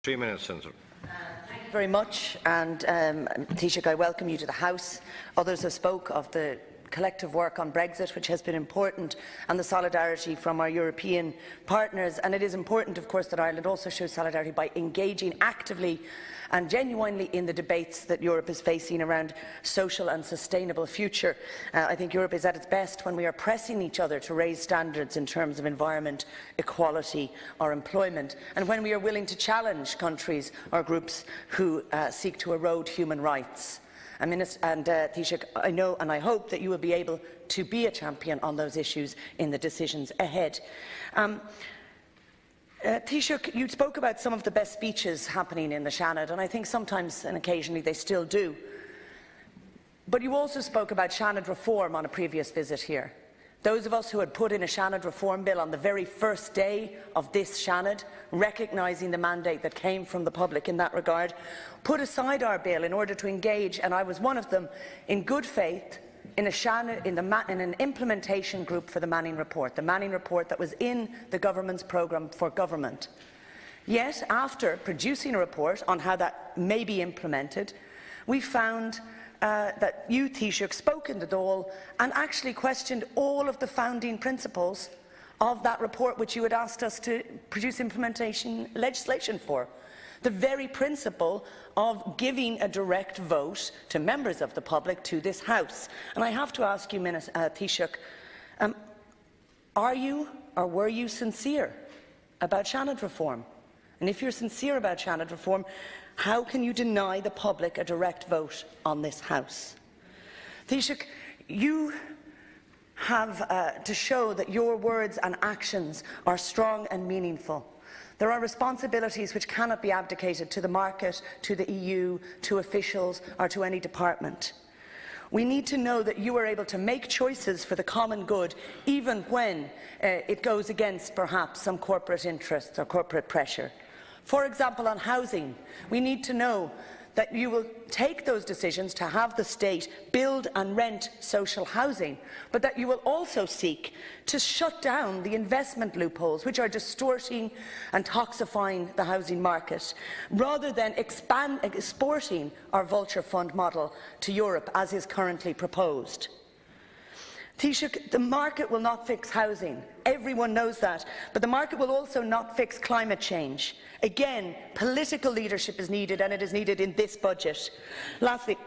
3 minutes, Senator. Thank you very much, and Taoiseach, I welcome you to the House. Others have spoke of the collective work on Brexit, which has been important, and the solidarity from our European partners. And it is important, of course, that Ireland also shows solidarity by engaging actively and genuinely in the debates that Europe is facing around social and sustainable future. I think Europe is at its best when we are pressing each other to raise standards in terms of environment, equality or employment, and when we are willing to challenge countries or groups who seek to erode human rights. Taoiseach, I know and I hope that you will be able to be a champion on those issues in the decisions ahead. Taoiseach, you spoke about some of the best speeches happening in the Seanad, and I think sometimes and occasionally they still do. But you also spoke about Seanad reform on a previous visit here. Those of us who had put in a Seanad reform bill on the very first day of this Seanad, recognising the mandate that came from the public in that regard, put aside our bill in order to engage, and I was one of them, in good faith, in an implementation group for the Manning report that was in the government's programme for government. Yet, after producing a report on how that may be implemented, we found that you, Taoiseach, spoke in the Dáil and actually questioned all of the founding principles of that report which you had asked us to produce implementation legislation for. The very principle of giving a direct vote to members of the public to this House. And I have to ask you, Taoiseach, are you or were you sincere about Seanad reform? And if you're sincere about Seanad reform, how can you deny the public a direct vote on this House? Taoiseach, you have to show that your words and actions are strong and meaningful. There are responsibilities which cannot be abdicated to the market, to the EU, to officials or to any department. We need to know that you are able to make choices for the common good, even when it goes against perhaps some corporate interests or corporate pressure. For example, on housing, we need to know that you will take those decisions to have the state build and rent social housing, but that you will also seek to shut down the investment loopholes which are distorting and toxifying the housing market, rather than exporting our vulture fund model to Europe as is currently proposed. Taoiseach, the market will not fix housing. Everyone knows that. But the market will also not fix climate change. Again, political leadership is needed, and it is needed in this budget. Lastly,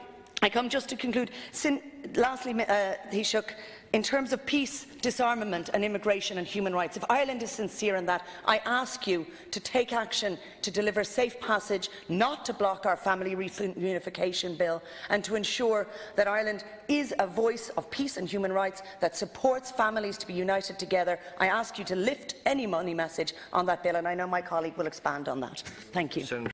I come just to conclude. Taoiseach, in terms of peace, disarmament and immigration and human rights, if Ireland is sincere in that, I ask you to take action to deliver safe passage, not to block our family reunification bill, and to ensure that Ireland is a voice of peace and human rights that supports families to be united together. I ask you to lift any money message on that bill, and I know my colleague will expand on that. Thank you.